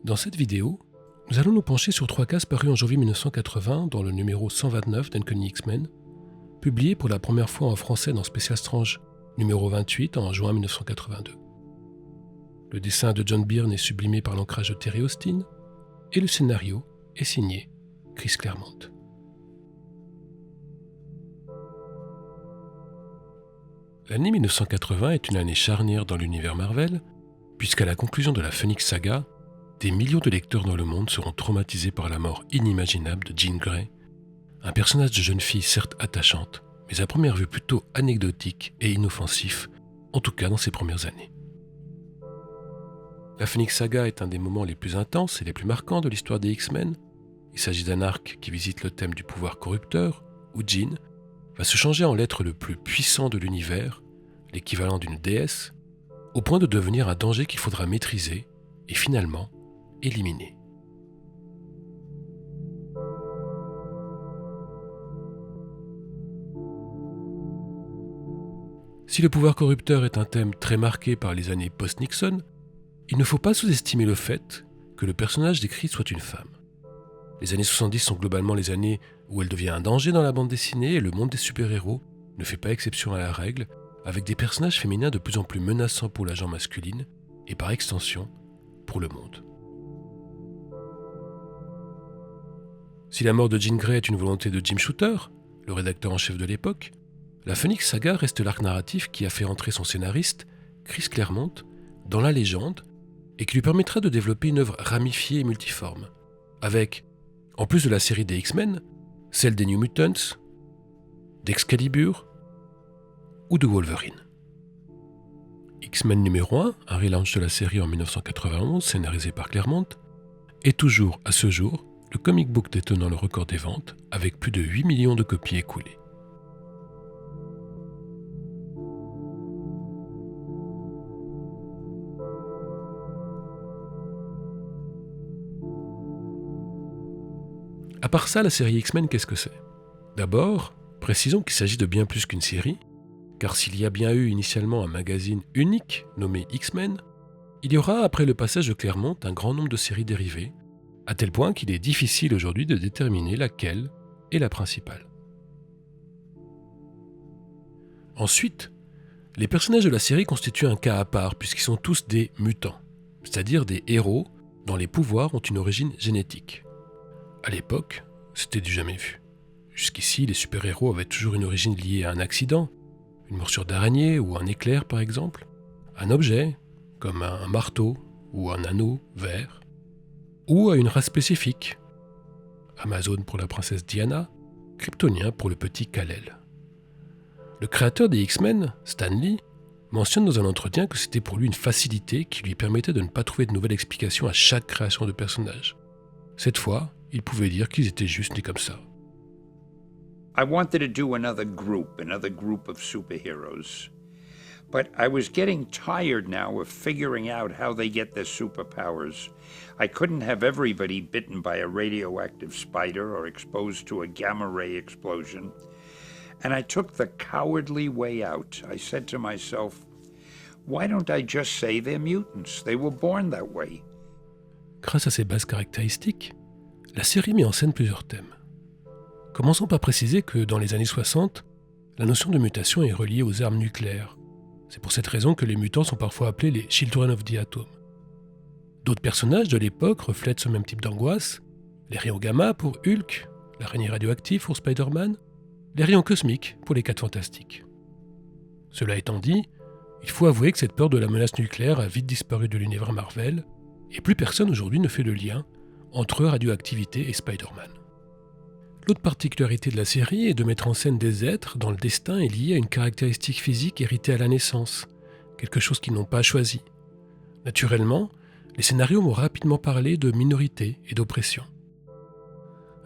Dans cette vidéo, nous allons nous pencher sur 3 cases parues en janvier 1980 dans le numéro 129 d'Uncanny X-Men, publié pour la première fois en français dans Special Strange numéro 28 en juin 1982. Le dessin de John Byrne est sublimé par l'ancrage de Terry Austin et le scénario est signé Chris Claremont. L'année 1980 est une année charnière dans l'univers Marvel, puisqu'à la conclusion de la Phoenix Saga, des millions de lecteurs dans le monde seront traumatisés par la mort inimaginable de Jean Grey, un personnage de jeune fille certes attachante, mais à première vue plutôt anecdotique et inoffensif, en tout cas dans ses premières années. La Phoenix Saga est un des moments les plus intenses et les plus marquants de l'histoire des X-Men. Il s'agit d'un arc qui visite le thème du pouvoir corrupteur, où Jean va se changer en l'être le plus puissant de l'univers, l'équivalent d'une déesse, au point de devenir un danger qu'il faudra maîtriser et finalement éliminer. Si le pouvoir corrupteur est un thème très marqué par les années post-Nixon, il ne faut pas sous-estimer le fait que le personnage décrit soit une femme. Les années 70 sont globalement les années où elle devient un danger dans la bande dessinée et le monde des super-héros ne fait pas exception à la règle, avec des personnages féminins de plus en plus menaçants pour la genre masculine et par extension pour le monde. Si la mort de Jean Grey est une volonté de Jim Shooter, le rédacteur en chef de l'époque, la Phoenix Saga reste l'arc narratif qui a fait entrer son scénariste, Chris Claremont, dans la légende et qui lui permettra de développer une œuvre ramifiée et multiforme, avec, en plus de la série des X-Men, celle des New Mutants, d'Excalibur ou de Wolverine. X-Men numéro 1, un relaunch de la série en 1991, scénarisé par Claremont, est toujours, à ce jour, le comic book détenant le record des ventes, avec plus de 8 millions de copies écoulées. À part ça, la série X-Men, qu'est-ce que c'est ? D'abord, précisons qu'il s'agit de bien plus qu'une série, car s'il y a bien eu initialement un magazine unique nommé X-Men, il y aura après le passage de Claremont un grand nombre de séries dérivées, à tel point qu'il est difficile aujourd'hui de déterminer laquelle est la principale. Ensuite, les personnages de la série constituent un cas à part puisqu'ils sont tous des mutants, c'est-à-dire des héros dont les pouvoirs ont une origine génétique. À l'époque, c'était du jamais vu. Jusqu'ici, les super-héros avaient toujours une origine liée à un accident, une morsure d'araignée ou un éclair par exemple, un objet, comme un marteau ou un anneau vert, ou à une race spécifique, Amazon pour la princesse Diana, Kryptonien pour le petit Kal-El. Le créateur des X-Men, Stan Lee, mentionne dans un entretien que c'était pour lui une facilité qui lui permettait de ne pas trouver de nouvelles explications à chaque création de personnage. Cette fois, il pouvait dire qu'ils étaient juste nés comme ça. I wanted to do another group of superheroes. But I was getting tired now of figuring out how they get their superpowers. I couldn't have everybody bitten by a radioactive spider or exposed to a gamma ray explosion. And I took the cowardly way out. I said to myself, why don't I just say they're mutants? They were born that way. Grâce à ses bases caractéristiques, la série met en scène plusieurs thèmes. Commençons par préciser que dans les années 60, la notion de mutation est reliée aux armes nucléaires. C'est pour cette raison que les mutants sont parfois appelés les Children of the Atom. D'autres personnages de l'époque reflètent ce même type d'angoisse, les rayons gamma pour Hulk, l'araignée radioactive pour Spider-Man, les rayons cosmiques pour les 4 Fantastiques. Cela étant dit, il faut avouer que cette peur de la menace nucléaire a vite disparu de l'univers Marvel, et plus personne aujourd'hui ne fait le lien entre radioactivité et Spider-Man. L'autre particularité de la série est de mettre en scène des êtres dont le destin est lié à une caractéristique physique héritée à la naissance, quelque chose qu'ils n'ont pas choisi. Naturellement, les scénarios vont rapidement parler de minorité et d'oppression.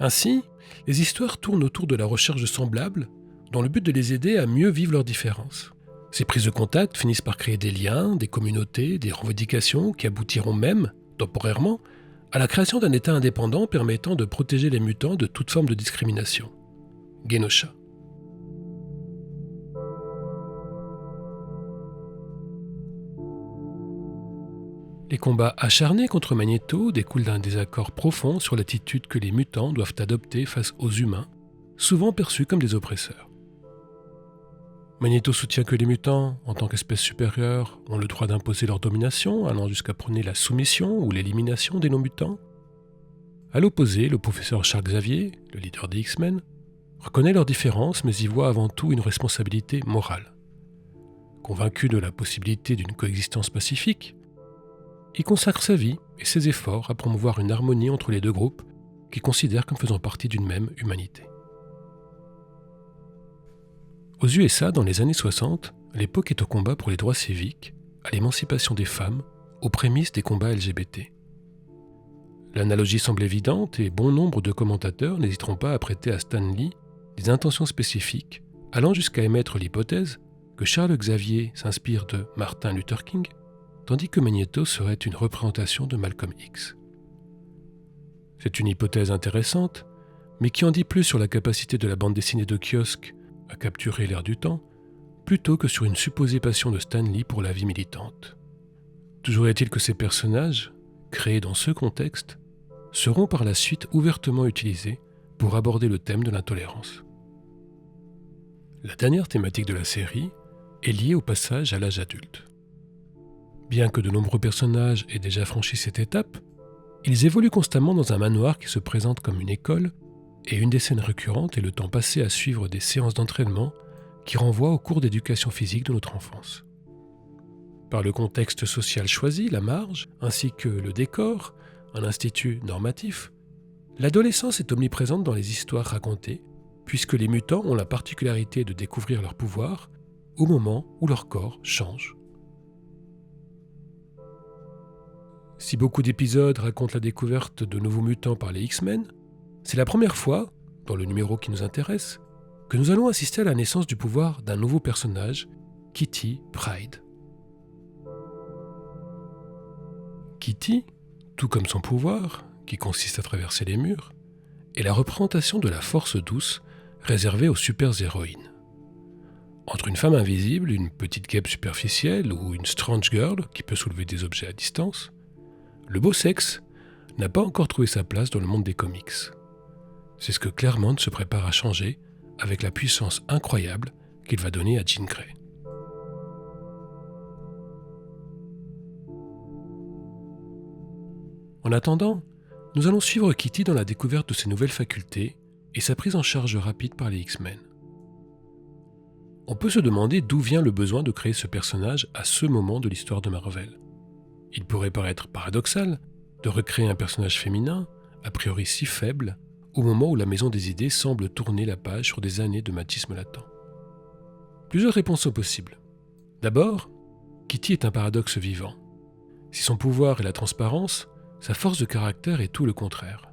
Ainsi, les histoires tournent autour de la recherche de semblables, dans le but de les aider à mieux vivre leurs différences. Ces prises de contact finissent par créer des liens, des communautés, des revendications qui aboutiront même, temporairement, à la création d'un État indépendant permettant de protéger les mutants de toute forme de discrimination. Genosha. Les combats acharnés contre Magneto découlent d'un désaccord profond sur l'attitude que les mutants doivent adopter face aux humains, souvent perçus comme des oppresseurs. Magneto soutient que les mutants, en tant qu'espèce supérieure, ont le droit d'imposer leur domination, allant jusqu'à prôner la soumission ou l'élimination des non-mutants. À l'opposé, le professeur Charles Xavier, le leader des X-Men, reconnaît leurs différences mais y voit avant tout une responsabilité morale. Convaincu de la possibilité d'une coexistence pacifique, il consacre sa vie et ses efforts à promouvoir une harmonie entre les deux groupes qu'il considère comme faisant partie d'une même humanité. Aux USA, dans les années 60, l'époque est au combat pour les droits civiques, à l'émancipation des femmes, aux prémices des combats LGBT. L'analogie semble évidente et bon nombre de commentateurs n'hésiteront pas à prêter à Stan Lee des intentions spécifiques, allant jusqu'à émettre l'hypothèse que Charles Xavier s'inspire de Martin Luther King, tandis que Magneto serait une représentation de Malcolm X. C'est une hypothèse intéressante, mais qui en dit plus sur la capacité de la bande dessinée de kiosque à capturer l'air du temps, plutôt que sur une supposée passion de Stan Lee pour la vie militante. Toujours est-il que ces personnages, créés dans ce contexte, seront par la suite ouvertement utilisés pour aborder le thème de l'intolérance. La dernière thématique de la série est liée au passage à l'âge adulte. Bien que de nombreux personnages aient déjà franchi cette étape, ils évoluent constamment dans un manoir qui se présente comme une école, et une des scènes récurrentes est le temps passé à suivre des séances d'entraînement qui renvoient aux cours d'éducation physique de notre enfance. Par le contexte social choisi, la marge, ainsi que le décor, un institut normatif, l'adolescence est omniprésente dans les histoires racontées, puisque les mutants ont la particularité de découvrir leur pouvoir au moment où leur corps change. Si beaucoup d'épisodes racontent la découverte de nouveaux mutants par les X-Men, c'est la première fois, dans le numéro qui nous intéresse, que nous allons assister à la naissance du pouvoir d'un nouveau personnage, Kitty Pryde. Kitty, tout comme son pouvoir, qui consiste à traverser les murs, est la représentation de la force douce réservée aux super-héroïnes. Entre une femme invisible, une petite guêpe superficielle ou une strange girl qui peut soulever des objets à distance, le beau sexe n'a pas encore trouvé sa place dans le monde des comics. C'est ce que Claremont se prépare à changer avec la puissance incroyable qu'il va donner à Jean Grey. En attendant, nous allons suivre Kitty dans la découverte de ses nouvelles facultés et sa prise en charge rapide par les X-Men. On peut se demander d'où vient le besoin de créer ce personnage à ce moment de l'histoire de Marvel. Il pourrait paraître paradoxal de recréer un personnage féminin, a priori si faible, au moment où la Maison des Idées semble tourner la page sur des années de machisme latent. Plusieurs réponses sont possibles. D'abord, Kitty est un paradoxe vivant. Si son pouvoir est la transparence, sa force de caractère est tout le contraire.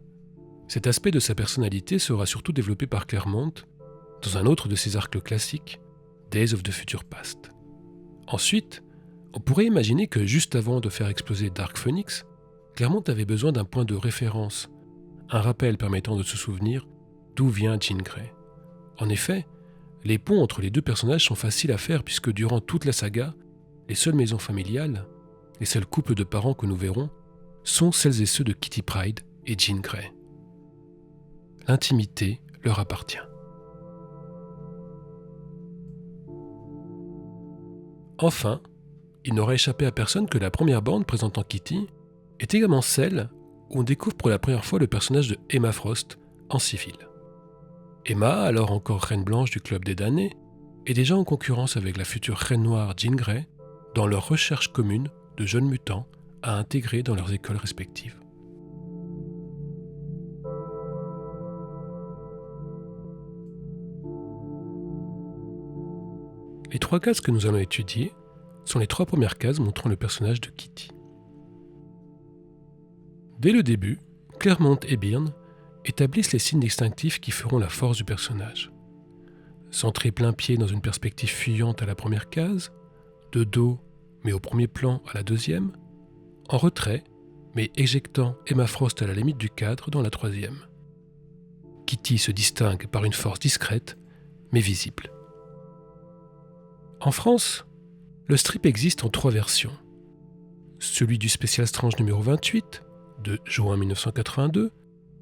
Cet aspect de sa personnalité sera surtout développé par Claremont dans un autre de ses arcs classiques, Days of the Future Past. Ensuite, on pourrait imaginer que juste avant de faire exploser Dark Phoenix, Claremont avait besoin d'un point de référence, un rappel permettant de se souvenir d'où vient Jean Grey. En effet, les ponts entre les deux personnages sont faciles à faire puisque durant toute la saga, les seules maisons familiales, les seuls couples de parents que nous verrons, sont celles et ceux de Kitty Pryde et Jean Grey. L'intimité leur appartient. Enfin, il n'aura échappé à personne que la première bande présentant Kitty est également celle où on découvre pour la première fois le personnage de Emma Frost en civil. Emma, alors encore reine blanche du club des damnés, est déjà en concurrence avec la future reine noire Jean Grey dans leur recherche commune de jeunes mutants à intégrer dans leurs écoles respectives. Les 3 cases que nous allons étudier sont les 3 premières cases montrant le personnage de Kitty. Dès le début, Claremont et Byrne établissent les signes distinctifs qui feront la force du personnage. Centré plein pied dans une perspective fuyante à la première case, de dos mais au premier plan à la deuxième, en retrait mais éjectant Emma Frost à la limite du cadre dans la troisième. Kitty se distingue par une force discrète mais visible. En France, le strip existe en 3 versions. celui du Special Strange numéro 28, de juin 1982,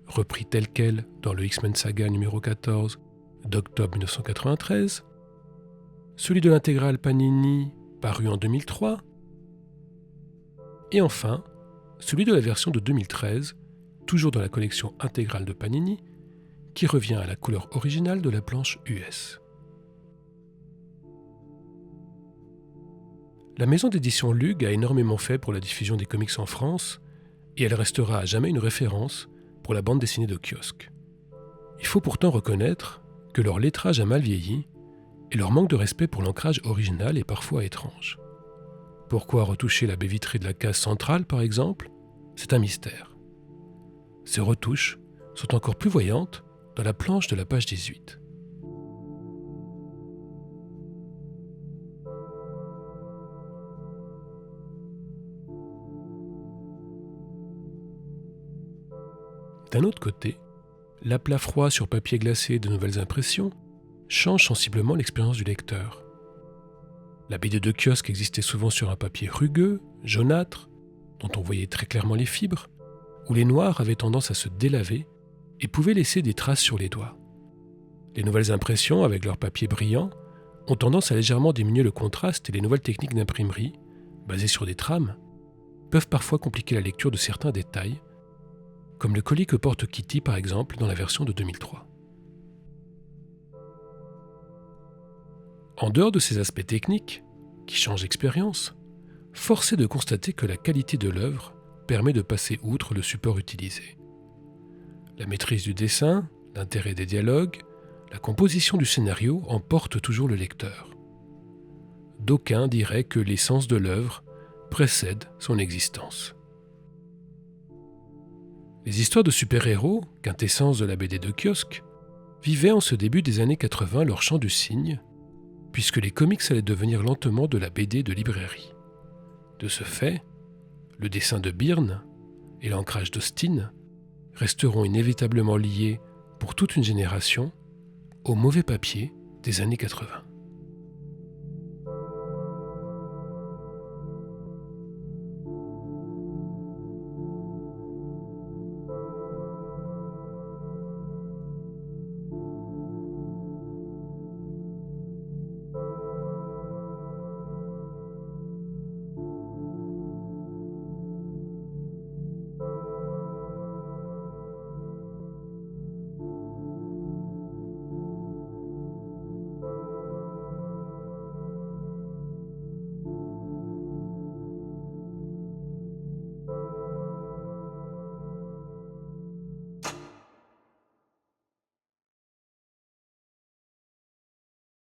repris tel quel dans le X-Men Saga numéro 14 d'octobre 1993, celui de l'intégrale Panini paru en 2003, et enfin celui de la version de 2013, toujours dans la collection intégrale de Panini, qui revient à la couleur originale de la planche US. La maison d'édition Lug a énormément fait pour la diffusion des comics en France, et elle restera à jamais une référence pour la bande dessinée de kiosque. Il faut pourtant reconnaître que leur lettrage a mal vieilli et leur manque de respect pour l'ancrage original est parfois étrange. Pourquoi retoucher la baie vitrée de la case centrale, par exemple ? C'est un mystère. Ces retouches sont encore plus voyantes dans la planche de la page 18. D'un autre côté, l'aplat froid sur papier glacé de nouvelles impressions change sensiblement l'expérience du lecteur. La BD de kiosque existait souvent sur un papier rugueux, jaunâtre, dont on voyait très clairement les fibres, où les noirs avaient tendance à se délaver et pouvaient laisser des traces sur les doigts. Les nouvelles impressions, avec leur papier brillant, ont tendance à légèrement diminuer le contraste et les nouvelles techniques d'imprimerie, basées sur des trames, peuvent parfois compliquer la lecture de certains détails, comme le colis que porte Kitty par exemple dans la version de 2003. En dehors de ces aspects techniques, qui changent l'expérience, force est de constater que la qualité de l'œuvre permet de passer outre le support utilisé. La maîtrise du dessin, l'intérêt des dialogues, la composition du scénario emportent toujours le lecteur. D'aucuns diraient que l'essence de l'œuvre précède son existence. Les histoires de super-héros, quintessence de la BD de kiosque, vivaient en ce début des années 80 leur chant du cygne, puisque les comics allaient devenir lentement de la BD de librairie. De ce fait, le dessin de Byrne et l'ancrage d'Austin resteront inévitablement liés pour toute une génération au mauvais papier des années 80.